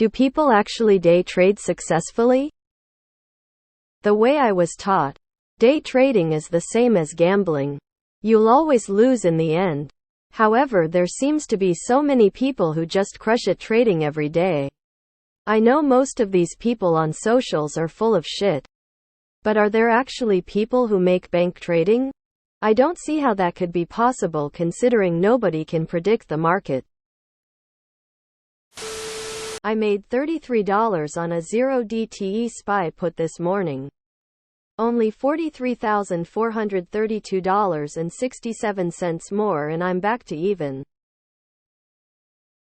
Do people actually day trade successfully? The way I was taught, day trading is the same as gambling. You'll always lose in the end. However, there seems to be so many people who just crush it trading every day. I know most of these people on socials are full of shit. But are there actually people who make bank trading? I don't see how that could be possible considering nobody can predict the market. I made $33 on a 0DTE SPY put this morning. Only $43,432.67 more and I'm back to even.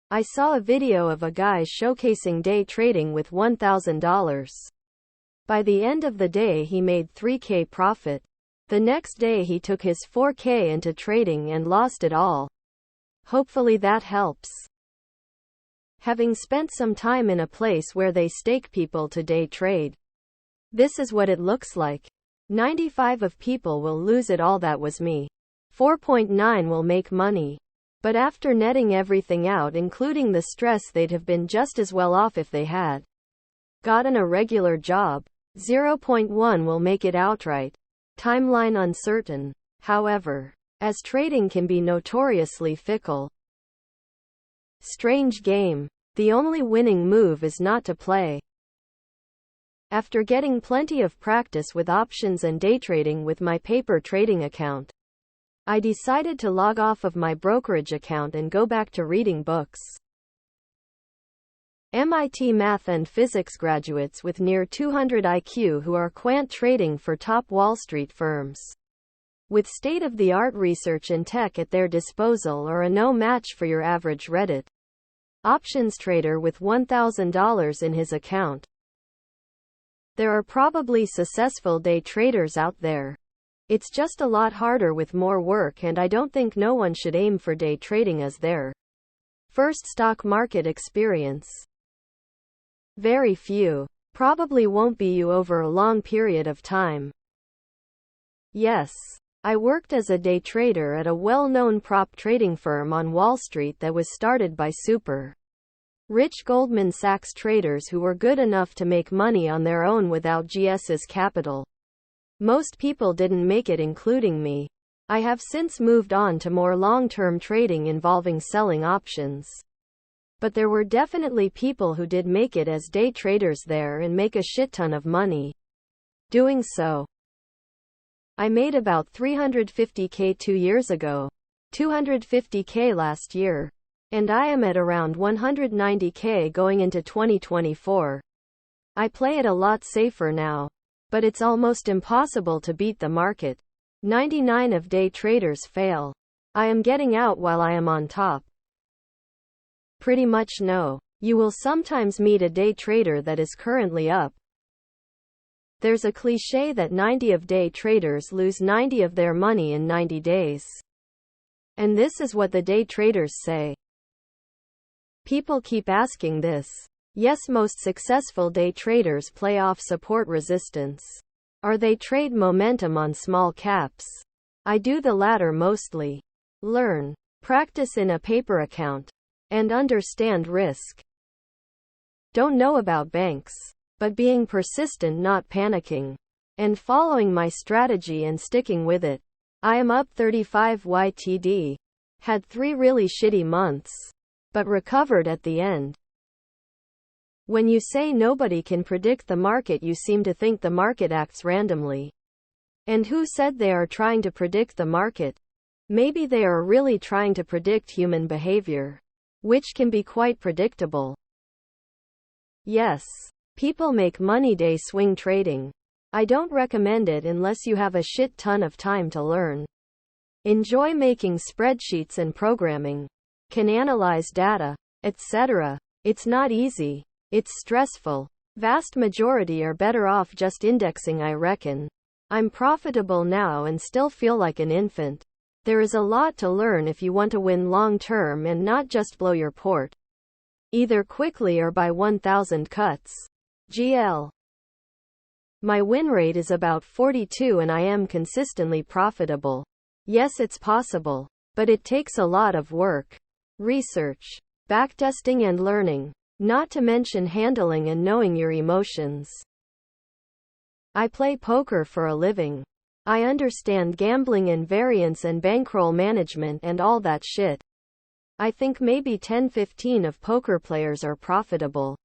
I saw a video of a guy showcasing day trading with $1,000. By the end of the day he made $3K profit. The next day he took his $4K into trading and lost it all. Hopefully that helps. Having spent some time in a place where they stake people to day trade. This is what it looks like. 95 of people will lose it all. That was me. 4.9 will make money. But after netting everything out including the stress they'd have been just as well off if they had gotten a regular job. 0.1 will make it outright. Timeline uncertain. However, as trading can be notoriously fickle. Strange game. The only winning move is not to play. After getting plenty of practice with options and day trading with my paper trading account, I decided to log off of my brokerage account and go back to reading books. MIT math and physics graduates with near 200 IQ who are quant trading for top Wall Street firms. With state-of-the-art research and tech at their disposal are a no match for your average Reddit options trader with $1,000 in his account. There are probably successful day traders out there. It's just a lot harder with more work, and I don't think no one should aim for day trading as their first stock market experience. Very few. Probably won't be you over a long period of time. Yes. I worked as a day trader at a well-known prop trading firm on Wall Street that was started by super rich Goldman Sachs traders who were good enough to make money on their own without GS's capital. Most people didn't make it, including me. I have since moved on to more long-term trading involving selling options. But there were definitely people who did make it as day traders there and make a shit ton of money doing so. I made about $350K 2 years ago, $250K last year, and I am at around $190K going into 2024. I play it a lot safer now, but it's almost impossible to beat the market. 99 of day traders fail. I am getting out while I am on top. Pretty much no. You will sometimes meet a day trader that is currently up. There's a cliche that 90 of day traders lose 90 of their money in 90 days. And this is what the day traders say. People keep asking this. Yes, most successful day traders play off support resistance. Or they trade momentum on small caps. I do the latter mostly. Learn, practice in a paper account, and understand risk. Don't know about banks. But being persistent, not panicking, and following my strategy and sticking with it. I am up 35 YTD. Had 3 really shitty months, but recovered at the end. When you say nobody can predict the market, you seem to think the market acts randomly. And who said they are trying to predict the market? Maybe they are really trying to predict human behavior, which can be quite predictable. Yes. People make money day swing trading. I don't recommend it unless you have a shit ton of time to learn. Enjoy making spreadsheets and programming. Can analyze data, etc. It's not easy. It's stressful. Vast majority are better off just indexing, I reckon. I'm profitable now and still feel like an infant. There is a lot to learn if you want to win long term and not just blow your port. Either quickly or by 1,000 cuts. GL. My win rate is about 42 and I am consistently profitable. Yes, it's possible, but it takes a lot of work, research, backtesting and learning. Not to mention handling and knowing your emotions. I play poker for a living. I understand gambling and variance and bankroll management and all that shit. I think maybe 10-15 of poker players are profitable.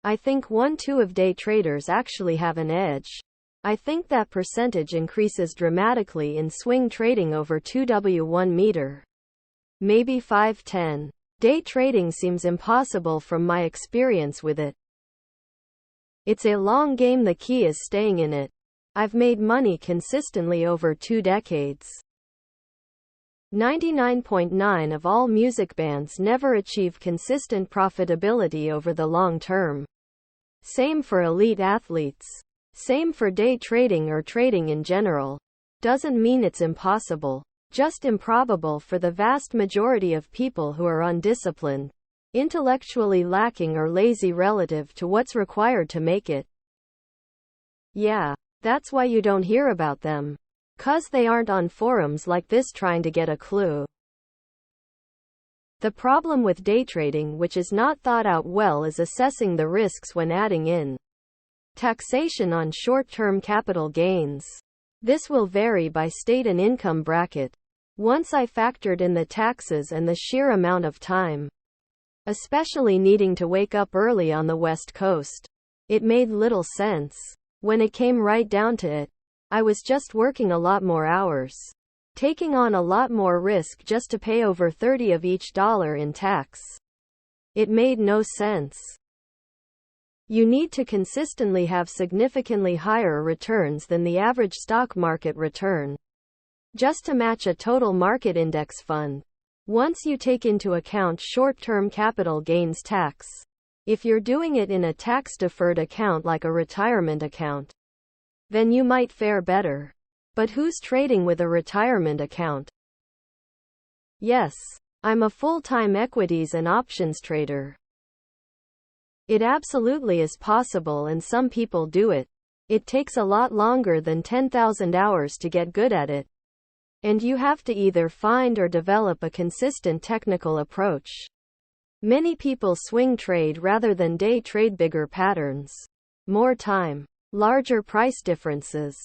I think 1-2 of day traders actually have an edge. I think that percentage increases dramatically in swing trading over 2W1 meter. Maybe 5-10. Day trading seems impossible from my experience with it. It's a long game, the key is staying in it. I've made money consistently over 2 decades. 99.9% of all music bands never achieve consistent profitability over the long term. Same for elite athletes. Same for day trading or trading in general. Doesn't mean it's impossible. Just improbable for the vast majority of people who are undisciplined, intellectually lacking or lazy relative to what's required to make it. Yeah, that's why you don't hear about them. 'Cause they aren't on forums like this trying to get a clue. The problem with day trading, which is not thought out well, is assessing the risks when adding in taxation on short-term capital gains. This will vary by state and income bracket. Once I factored in the taxes and the sheer amount of time, especially needing to wake up early on the West Coast, it made little sense. When it came right down to it, I was just working a lot more hours, taking on a lot more risk just to pay over 30 of each dollar in tax. It made no sense. You need to consistently have significantly higher returns than the average stock market return, just to match a total market index fund. Once you take into account short-term capital gains tax, if you're doing it in a tax-deferred account like a retirement account, then you might fare better. But who's trading with a retirement account? Yes, I'm a full-time equities and options trader. It absolutely is possible, and some people do it. It takes a lot longer than 10,000 hours to get good at it. And you have to either find or develop a consistent technical approach. Many people swing trade rather than day trade. Bigger patterns, more time, larger price differences.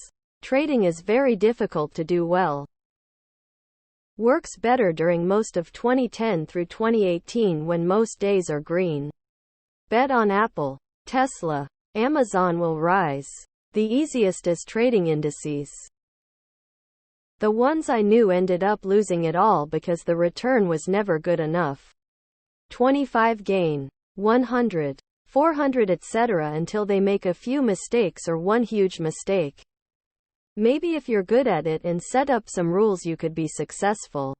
Trading is very difficult to do well. Works better during most of 2010 through 2018 when most days are green. Bet on Apple, Tesla, Amazon will rise. The easiest is trading indices. The ones I knew ended up losing it all because the return was never good enough. 25 gain, 100, 400 etc. until they make a few mistakes or one huge mistake. Maybe if you're good at it and set up some rules you could be successful.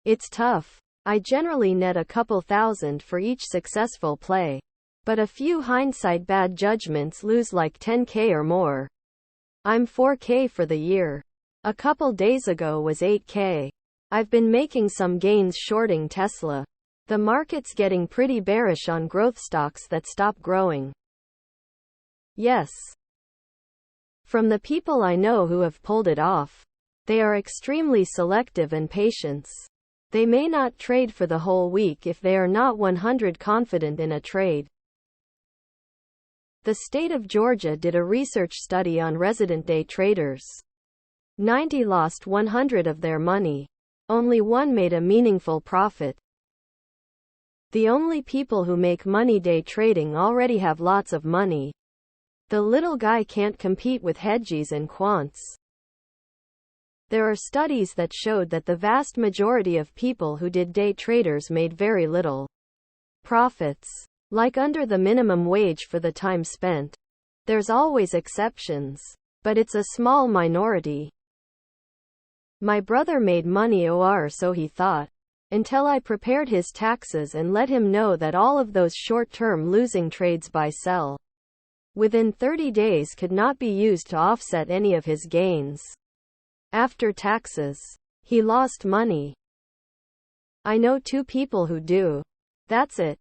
It's tough. I generally net a couple thousand for each successful play. But a few hindsight bad judgments lose like 10K or more. I'm 4K for the year. A couple days ago was 8K. I've been making some gains shorting Tesla. The market's getting pretty bearish on growth stocks that stop growing. Yes. From the people I know who have pulled it off, they are extremely selective and patient. They may not trade for the whole week if they are not 100% confident in a trade. The state of Georgia did a research study on resident day traders. 90 lost 100 of their money. Only one made a meaningful profit. The only people who make money day trading already have lots of money. The little guy can't compete with hedgies and quants. There are studies that showed that the vast majority of people who did day traders made very little profits, like under the minimum wage for the time spent. There's always exceptions, but it's a small minority. My brother made money or so he thought, until I prepared his taxes and let him know that all of those short-term losing trades buy-sell within 30 days could not be used to offset any of his gains. After taxes, he lost money. I know 2 people who do. That's it.